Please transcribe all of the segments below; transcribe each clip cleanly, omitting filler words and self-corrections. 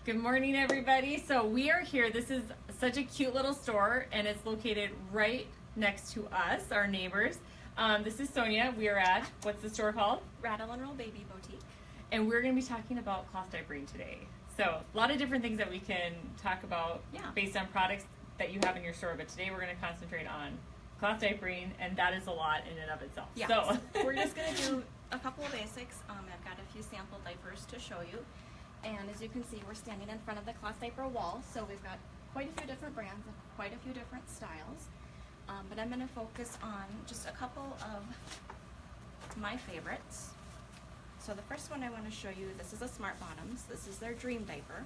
Good morning, everybody. So we are here. This is such a cute little store, and it's located right next to us, our neighbors. This is Sonia. We are at, what's the store called? Rattle and Roll Baby Boutique. And we're going to be talking about cloth diapering today. So a lot of different things that we can talk about based on products that you have in your store, but today we're going to concentrate on cloth diapering, and that is a lot in and of itself. Yeah. So we're just going to do a couple of basics. I've got a few sample diapers to show you. And as you can see, we're standing in front of the cloth diaper wall, so we've got quite a few different brands and quite a few different styles. But I'm going to focus on just a couple of my favorites. So the first one I want to show you, this is a Smart Bottoms. This is their Dream Diaper.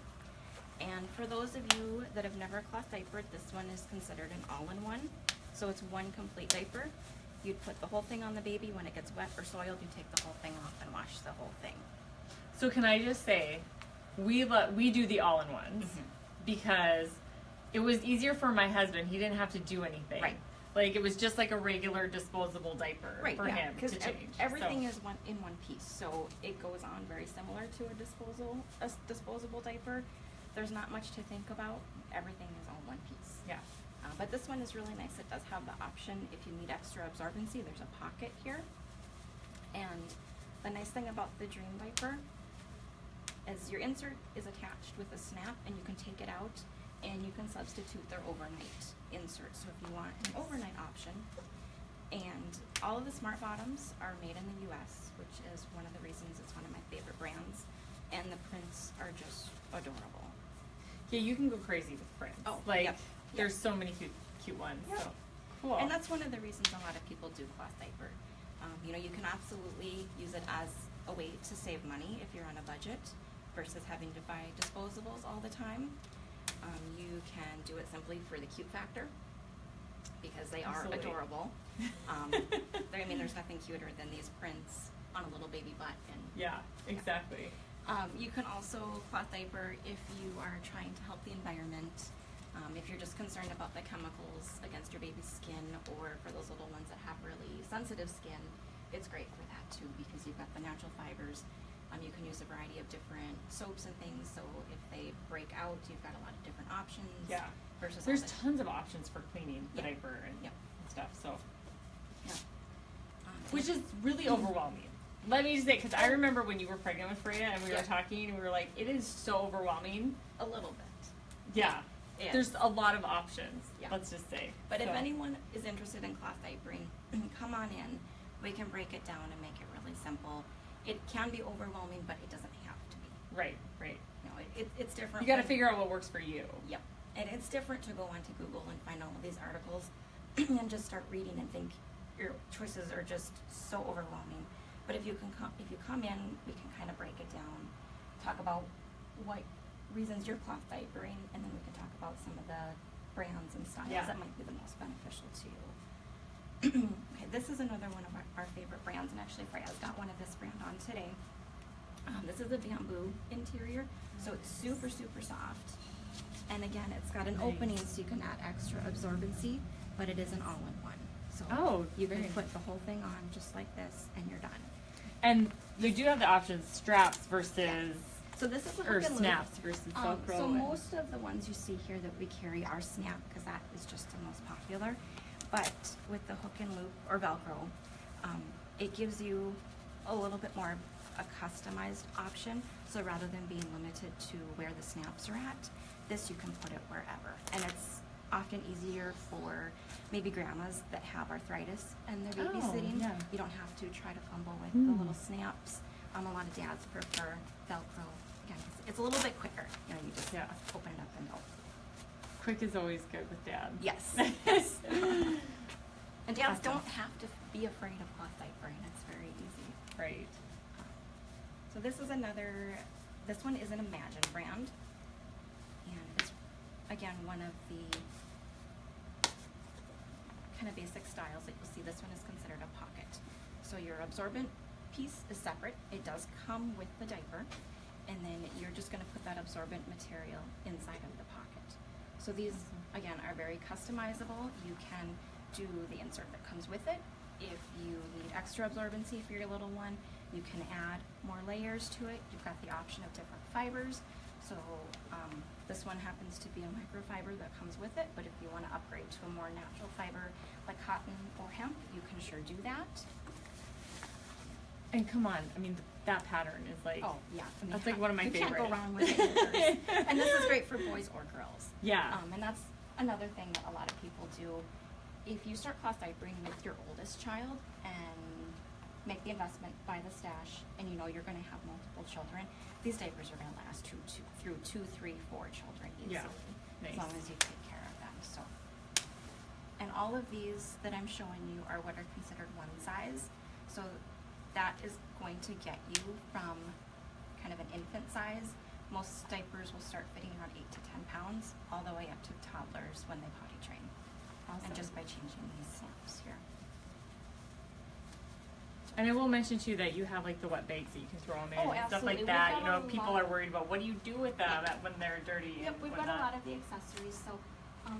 And for those of you that have never cloth diapered, this one is considered an all-in-one. So it's one complete diaper. You'd put the whole thing on the baby. When it gets wet or soiled, you take the whole thing off and wash the whole thing. So can I just say, we do the all-in-ones because it was easier for my husband. He didn't have to do anything. Right. Like it was just like a regular disposable diaper for him to change. Everything is in one piece, so it goes on very similar to a disposable diaper. There's not much to think about. Everything is all one piece. Yeah. But this one is really nice. It does have the option if you need extra absorbency. There's a pocket here, and the nice thing about the Dream Diaper is your insert is attached with a snap, and you can take it out and you can substitute their overnight insert. So if you want an overnight option, and all of the Smart Bottoms are made in the US, which is one of the reasons it's one of my favorite brands, and the prints are just adorable. Yeah, you can go crazy with prints. Oh, like there's so many cute ones. Yep. So cool. And that's one of the reasons a lot of people do cloth diaper. You know, you can absolutely use it as a way to save money if you're on a budget versus having to buy disposables all the time. You can do it simply for the cute factor because they are adorable. I mean, there's nothing cuter than these prints on a little baby butt. And exactly. You can also cloth diaper if you are trying to help the environment. If you're just concerned about the chemicals against your baby's skin, or for those little ones that have really sensitive skin, it's great for that too because you've got the natural fibers. You can use a variety of different soaps and things, so if they break out, you've got a lot of different options. Yeah. Versus there's tons of options for cleaning the diaper and stuff. So, which is really overwhelming. Let me just say, because I remember when you were pregnant with Freya and we were talking, and we were like, it is so overwhelming. A little bit. Yeah. There's a lot of options. Let's just say. But if anyone is interested in cloth diapering, come on in. We can break it down and make it really simple. It can be overwhelming, but it doesn't have to be. Right. You know, it's different. You got to figure out what works for you. Yep. And it's different to go onto Google and find all of these articles and just start reading and think your choices are just so overwhelming. But if you come in, we can kind of break it down, talk about what reasons you're cloth diapering, and then we can talk about some of the brands and styles that might be the most beneficial to you. Okay, this is another one of our favorite brands, and actually Freya's got one of this brand on today. This is a bamboo interior, so it's super soft. And again, it's got an opening so you can add extra absorbency, but it is an all-in-one. So you can put the whole thing on just like this, and you're done. And they do have the options straps versus so this is or snaps versus Velcro. So most of the ones you see here that we carry are snap because that is just the most popular. But with the hook and loop or Velcro, it gives you a little bit more a customized option. So rather than being limited to where the snaps are at, this you can put it wherever. And it's often easier for maybe grandmas that have arthritis and they're babysitting. You don't have to try to fumble with the little snaps. A lot of dads prefer Velcro. Again, it's a little bit quicker. You know, you just open it up and go. Quick is always good with dad. Yes. And dads don't have to be afraid of cloth diapering. It's very easy. Right. So this is this one is an Imagine brand. And it's, again, one of the kind of basic styles that you'll see. This one is considered a pocket. So your absorbent piece is separate. It does come with the diaper. And then you're just going to put that absorbent material inside of the pocket. So these, again, are very customizable. You can do the insert that comes with it. If you need extra absorbency for your little one, you can add more layers to it. You've got the option of different fibers. So this one happens to be a microfiber that comes with it, but if you want to upgrade to a more natural fiber like cotton or hemp, you can sure do that. And come on, I mean, that pattern is like, oh yeah, I mean, that's like one of my you favorites. You can't go wrong with it. And this is great for boys or girls. Yeah. And that's another thing that a lot of people do. If you start cloth diapering with your oldest child and make the investment, buy the stash, and you know you're going to have multiple children, these diapers are going to last through 2, 3, 4 children easily, nice. as long as you take care of them. So, and all of these that I'm showing you are what are considered one size. So that is going to get you from kind of an infant size. Most diapers will start fitting around 8 to 10 pounds, all the way up to toddlers when they potty train. Awesome. And just by changing these snaps here. And I will mention too that you have like the wet bags that you can throw them in and stuff like absolutely. that. You know, people are worried about what do you do with them when they're dirty. Yep, and we've whatnot. got a lot of the accessories. So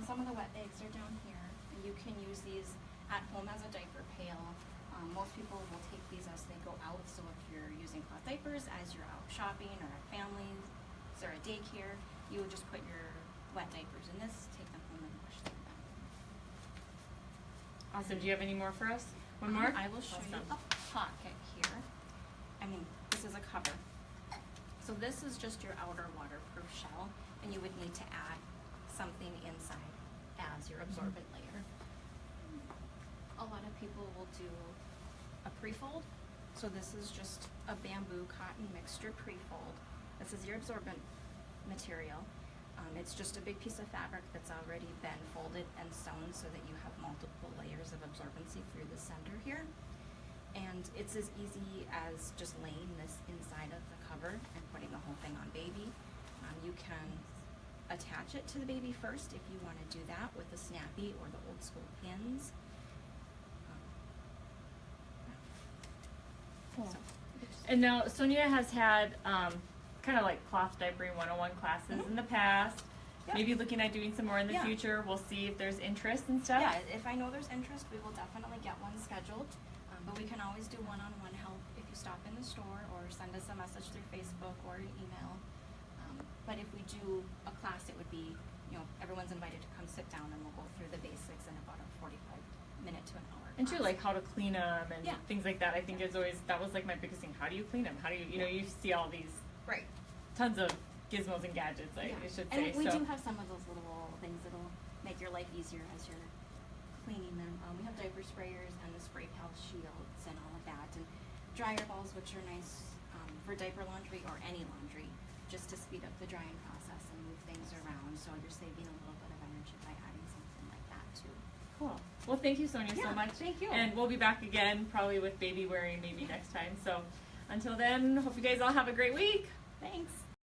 some of the wet bags are down here. And you can use these at home as a diaper pail. Most people will take these as they go out. So if you're using cloth diapers as you're out shopping or at families or at daycare, you would just put your wet diapers in this, take them home and wash them back. Awesome. Do you have any more for us? One more? I will show you a pocket here. I mean, this is a cover. So this is just your outer waterproof shell, and you would need to add something inside as your absorbent layer. A lot of people will do a pre-fold. So this is just a bamboo cotton mixture pre-fold. This is your absorbent material. It's just a big piece of fabric that's already been folded and sewn so that you have multiple layers of absorbency through the center here. And it's as easy as just laying this inside of the cover and putting the whole thing on baby. You can attach it to the baby first if you want to do that with the snappy or the old school pins. Cool. And now Sonia has had kind of like cloth diapering 101 classes in the past. Yep. Maybe looking at doing some more in the future. We'll see if there's interest and stuff. Yeah, if I know there's interest, we will definitely get one scheduled. But we can always do one-on-one help if you stop in the store or send us a message through Facebook or an email. But if we do a class, it would be, you know, everyone's invited to come sit down and we'll go through the basics in about a 45-minute to an hour And class. too, like how to clean them and things like that. I think is always, that was like my biggest thing. How do you clean them? How do you, you know, you see all these tons of gizmos and gadgets, I should say. And we do have some of those little things that'll make your life easier as you're cleaning them. We have diaper sprayers and the spray pal shields and all of that. And dryer balls, which are nice for diaper laundry or any laundry, just to speed up the drying process and move things around. So you're saving a little bit of energy by adding something like that too. Cool. Well, thank you, Sonia, so much. Thank you. And we'll be back again, probably with baby wearing maybe next time. So until then, hope you guys all have a great week. Thanks.